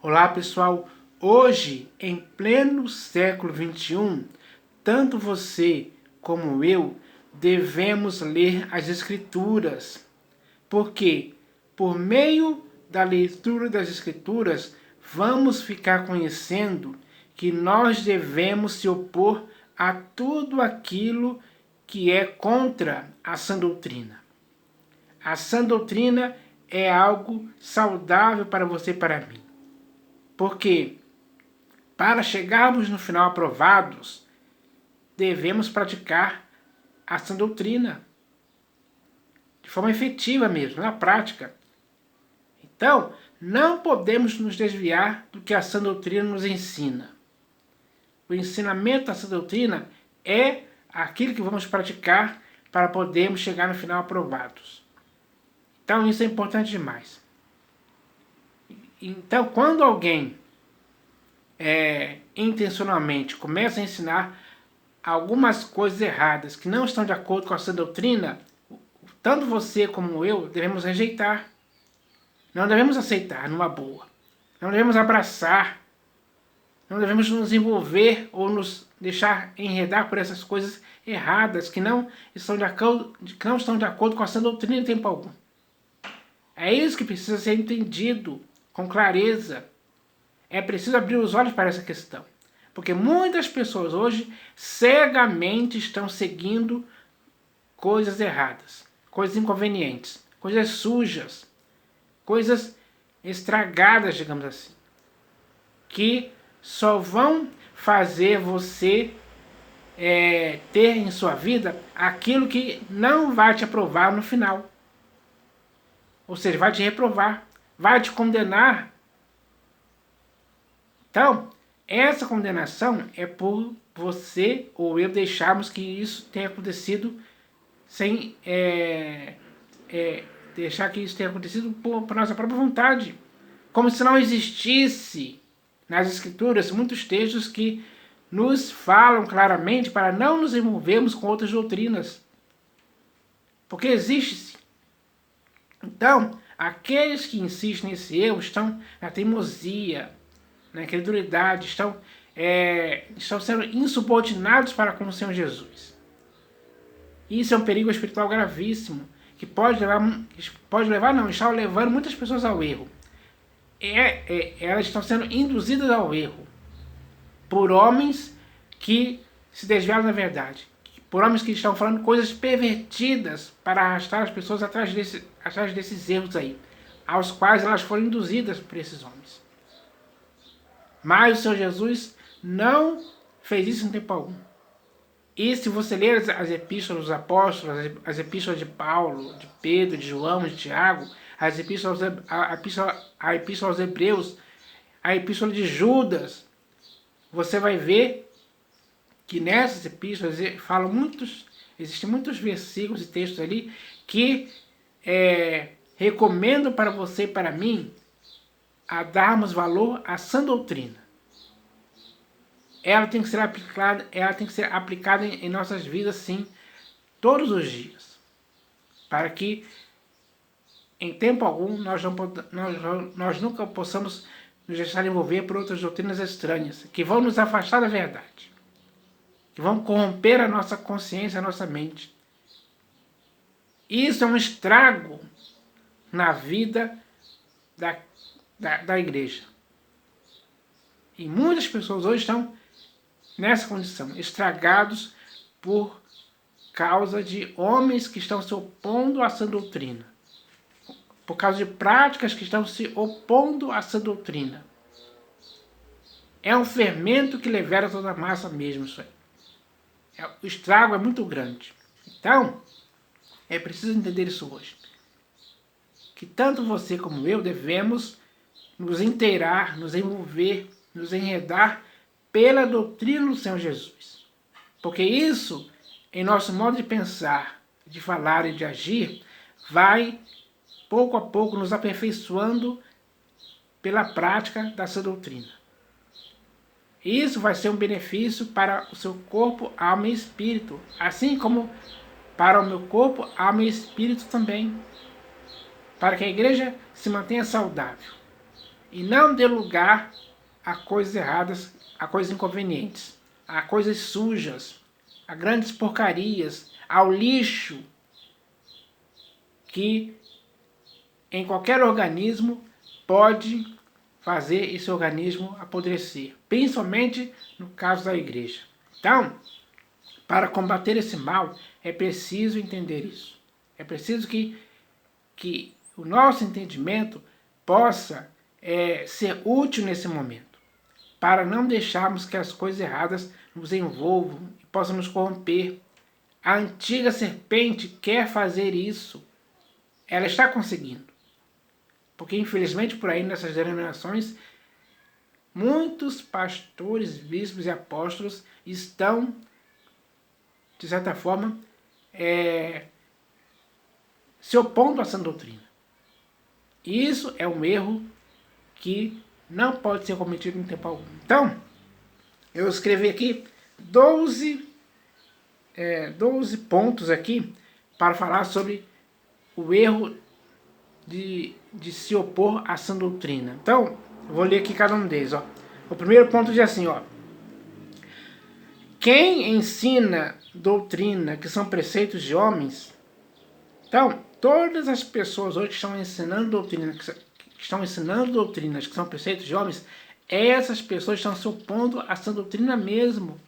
Olá pessoal, hoje em pleno século XXI, tanto você como eu devemos ler as Escrituras, porque por meio da leitura das Escrituras vamos ficar conhecendo que nós devemos se opor a tudo aquilo que é contra a sã doutrina. A sã doutrina é algo saudável para você e para mim. Porque para chegarmos no final aprovados, devemos praticar a sã doutrina, de forma efetiva mesmo, na prática. Então, não podemos nos desviar do que a sã doutrina nos ensina. O ensinamento da sã doutrina é aquilo que vamos praticar para podermos chegar no final aprovados. Então, isso é importante demais. Então, quando alguém intencionalmente começa a ensinar algumas coisas erradas que não estão de acordo com a sã doutrina, tanto você como eu devemos rejeitar. Não devemos aceitar numa boa. Não devemos abraçar. Não devemos nos envolver ou nos deixar enredar por essas coisas erradas que não estão de acordo com a sã doutrina em tempo algum. É isso que precisa ser entendido com clareza. É preciso abrir os olhos para essa questão. Porque muitas pessoas hoje cegamente estão seguindo coisas erradas, coisas inconvenientes, coisas sujas, coisas estragadas, digamos assim, que só vão fazer você ter em sua vida aquilo que não vai te aprovar no final. Ou seja, vai te reprovar, vai te condenar. Então, essa condenação é por você ou eu deixarmos que isso tenha acontecido sem deixar que isso tenha acontecido por nossa própria vontade. Como se não existisse nas Escrituras muitos textos que nos falam claramente para não nos envolvermos com outras doutrinas. Porque existe. Então, aqueles que insistem nesse erro estão na teimosia, na incredulidade, estão sendo insubordinados para com o Senhor Jesus. Isso é um perigo espiritual gravíssimo, que está levando muitas pessoas ao erro. Elas estão sendo induzidas ao erro por homens que se desviaram da verdade, por homens que estão falando coisas pervertidas para arrastar as pessoas atrás desses erros aí, aos quais elas foram induzidas por esses homens. Mas o Senhor Jesus não fez isso em tempo algum. E se você ler as epístolas dos apóstolos, as epístolas de Paulo, de Pedro, de João, de Tiago, a epístola aos Hebreus, a epístola de Judas, você vai ver que nessas epístolas existem muitos versículos e textos ali que recomendam para você e para mim a darmos valor à sã doutrina. Ela tem que ser aplicada em nossas vidas, sim, todos os dias, para que em tempo algum nós nunca possamos nos deixar envolver por outras doutrinas estranhas, que vão nos afastar da verdade, que vão corromper a nossa consciência, a nossa mente. Isso é um estrago na vida da igreja. E muitas pessoas hoje estão nessa condição, estragados por causa de homens que estão se opondo à sã doutrina, por causa de práticas que estão se opondo à sã doutrina. É um fermento que levera toda a massa mesmo, isso aí. O estrago é muito grande. Então, é preciso entender isso hoje. Que tanto você como eu devemos nos inteirar, nos envolver, nos enredar pela doutrina do Senhor Jesus. Porque isso, em nosso modo de pensar, de falar e de agir, vai, pouco a pouco, nos aperfeiçoando pela prática da sua doutrina. Isso vai ser um benefício para o seu corpo, alma e espírito, assim como para o meu corpo, alma e espírito também, para que a igreja se mantenha saudável. e não dê lugar a coisas erradas, a coisas inconvenientes, a coisas sujas, a grandes porcarias, ao lixo que em qualquer organismo pode fazer esse organismo apodrecer, principalmente no caso da igreja. Então, para combater esse mal, é preciso entender isso. É preciso que o nosso entendimento possa ser útil nesse momento, para não deixarmos que as coisas erradas nos envolvam e possam nos corromper. A antiga serpente quer fazer isso. Ela está conseguindo. Porque, infelizmente, por aí nessas denominações, muitos pastores, bispos e apóstolos estão, de certa forma, se opondo a essa doutrina. E isso é um erro que não pode ser cometido em tempo algum. Então, eu escrevi aqui 12 pontos aqui para falar sobre o erro de se opor a essa doutrina. Então, eu vou ler aqui cada um deles. Ó. O primeiro ponto diz assim, ó: quem ensina doutrina que são preceitos de homens. Então, todas as pessoas hoje que estão ensinando doutrinas que são preceitos de homens, essas pessoas estão se opondo a essa doutrina mesmo.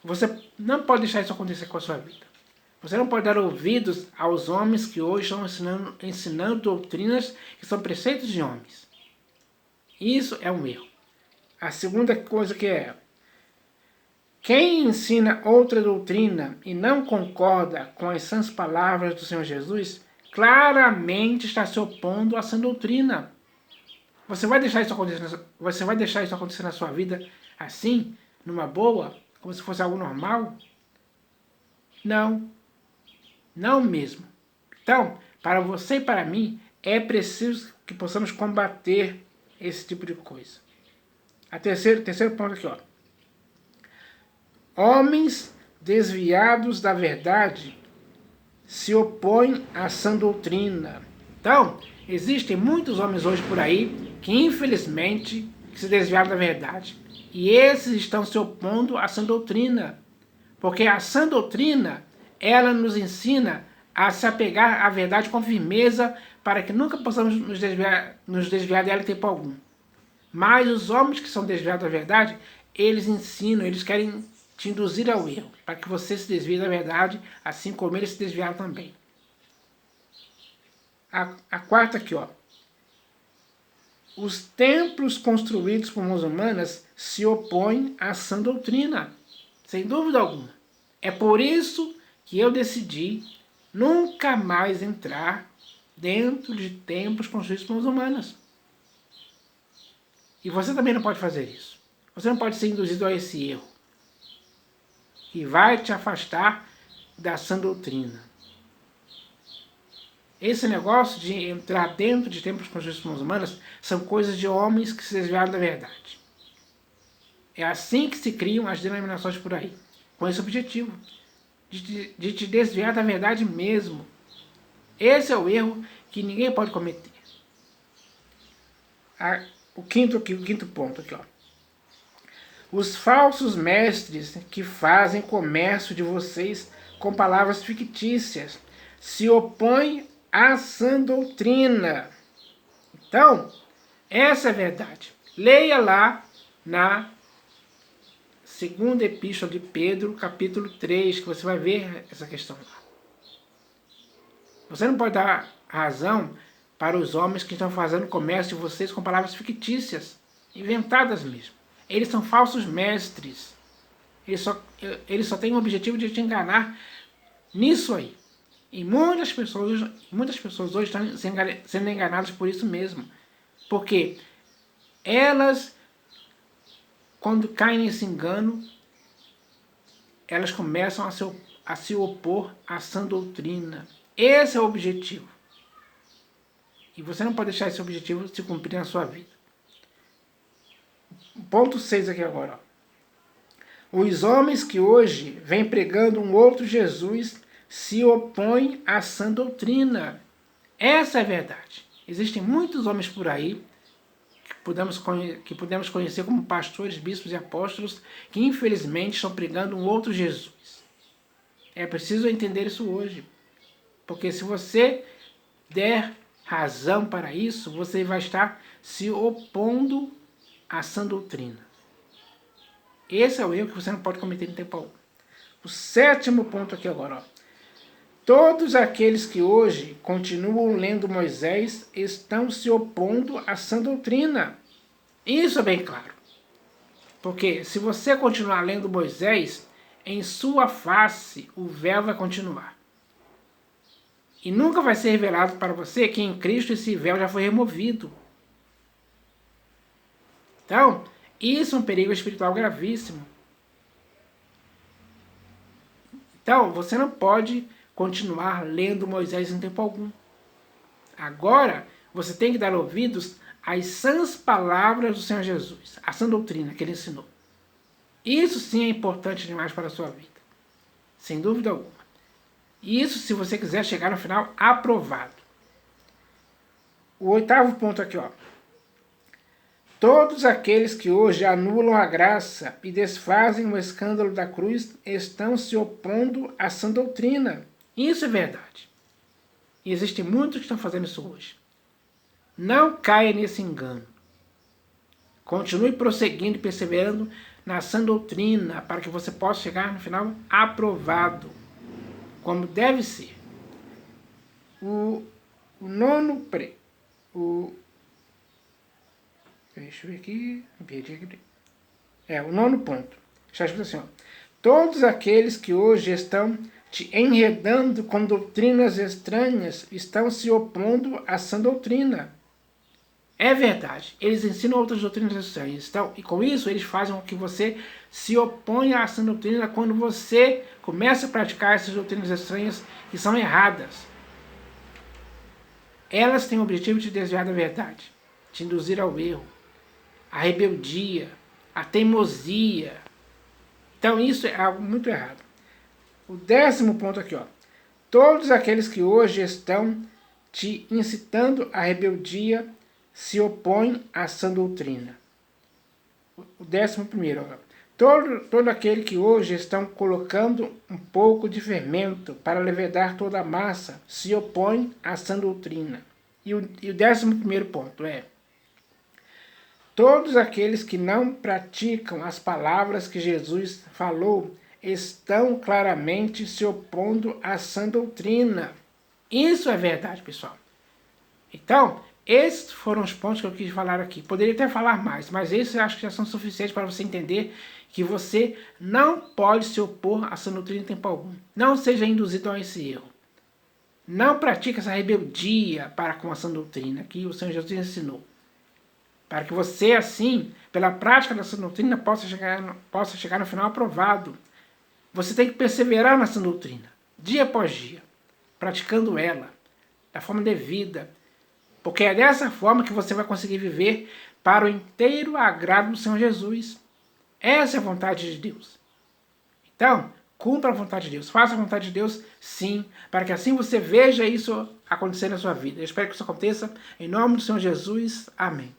Você não pode deixar isso acontecer com a sua vida. Você não pode dar ouvidos aos homens que hoje estão ensinando doutrinas que são preceitos de homens. Isso é um erro. A segunda coisa que é: quem ensina outra doutrina e não concorda com as sãs palavras do Senhor Jesus, claramente está se opondo à sã doutrina. Você vai deixar isso acontecer na sua vida assim, numa boa, como se fosse algo normal? Não. Não mesmo. Então, para você e para mim, é preciso que possamos combater esse tipo de coisa. Terceiro ponto aqui, ó. Homens desviados da verdade se opõem à sã doutrina. Então, existem muitos homens hoje por aí que, infelizmente, se desviaram da verdade. E esses estão se opondo à sã doutrina. Porque a sã doutrina, ela nos ensina a se apegar à verdade com firmeza para que nunca possamos nos desviar dela em tempo algum. Mas os homens que são desviados da verdade, eles ensinam, eles querem te induzir ao erro, para que você se desvie da verdade, assim como eles se desviaram também. A quarta aqui, ó. Os templos construídos por mãos humanas se opõem à sã doutrina, sem dúvida alguma. É por isso que eu decidi nunca mais entrar dentro de templos construídos por mãos humanas. E você também não pode fazer isso. Você não pode ser induzido a esse erro, que vai te afastar da sã doutrina. Esse negócio de entrar dentro de templos construídos por mãos humanas são coisas de homens que se desviaram da verdade. É assim que se criam as denominações por aí, com esse objetivo, de te desviar da verdade mesmo. Esse é o erro que ninguém pode cometer. O quinto ponto aqui, ó. Os falsos mestres que fazem comércio de vocês com palavras fictícias se opõem à sã doutrina. Então, essa é a verdade. Leia lá na segunda epístola de Pedro, capítulo 3, que você vai ver essa questão lá. Você não pode dar razão para os homens que estão fazendo comércio de vocês com palavras fictícias, inventadas mesmo. Eles são falsos mestres. Eles só têm o objetivo de te enganar nisso aí. E muitas pessoas hoje estão sendo enganadas por isso mesmo. Porque elas, quando caem nesse engano, elas começam a se opor à sã doutrina. Esse é o objetivo. E você não pode deixar esse objetivo se cumprir na sua vida. Ponto 6 aqui agora. Ó. Os homens que hoje vêm pregando um outro Jesus se opõem à sã doutrina. Essa é a verdade. Existem muitos homens por aí que podemos conhecer como pastores, bispos e apóstolos, que infelizmente estão pregando um outro Jesus. É preciso entender isso hoje. Porque se você der razão para isso, você vai estar se opondo à sã doutrina. Esse é o erro que você não pode cometer em tempo algum. O 7º ponto aqui agora, ó. Todos aqueles que hoje continuam lendo Moisés estão se opondo à sã doutrina. Isso é bem claro. Porque se você continuar lendo Moisés, em sua face o véu vai continuar. E nunca vai ser revelado para você que em Cristo esse véu já foi removido. Então, isso é um perigo espiritual gravíssimo. Então, você não pode continuar lendo Moisés em tempo algum. Agora, você tem que dar ouvidos às sãs palavras do Senhor Jesus, a sã doutrina que ele ensinou. Isso sim é importante demais para a sua vida. Sem dúvida alguma. Isso se você quiser chegar no final aprovado. O 8º ponto aqui, ó. Todos aqueles que hoje anulam a graça e desfazem o escândalo da cruz estão se opondo à sã doutrina. Isso é verdade. E existem muitos que estão fazendo isso hoje. Não caia nesse engano. Continue prosseguindo e perseverando na sã doutrina para que você possa chegar no final aprovado, como deve ser. Deixa eu ver aqui. O 9º ponto. Está escrito assim, ó. Todos aqueles que hoje estão te enredando com doutrinas estranhas estão se opondo à sã doutrina. É verdade. Eles ensinam outras doutrinas estranhas. Então, e com isso, eles fazem com que você se oponha à sã doutrina quando você começa a praticar essas doutrinas estranhas que são erradas. Elas têm o objetivo de te desviar da verdade, te induzir ao erro, à rebeldia, à teimosia. Então, isso é algo muito errado. O 10º ponto aqui, ó. Todos aqueles que hoje estão te incitando à rebeldia se opõem à sã doutrina. O 11º, ó. Todo aquele que hoje estão colocando um pouco de fermento para levedar toda a massa se opõe à sã doutrina. E o 11º ponto é: todos aqueles que não praticam as palavras que Jesus falou estão claramente se opondo à sã doutrina. Isso é verdade, pessoal. Então, esses foram os pontos que eu quis falar aqui. Poderia até falar mais, mas esses eu acho que já são suficientes para você entender que você não pode se opor à sã doutrina em tempo algum. Não seja induzido a esse erro. Não pratique essa rebeldia para com a sã doutrina que o Senhor Jesus ensinou. Para que você, assim, pela prática da sã doutrina, possa chegar no final aprovado. Você tem que perseverar na sã doutrina, dia após dia, praticando ela, da forma devida, porque é dessa forma que você vai conseguir viver para o inteiro agrado do Senhor Jesus. Essa é a vontade de Deus. Então, cumpra a vontade de Deus, faça a vontade de Deus, sim, para que assim você veja isso acontecer na sua vida. Eu espero que isso aconteça, em nome do Senhor Jesus. Amém.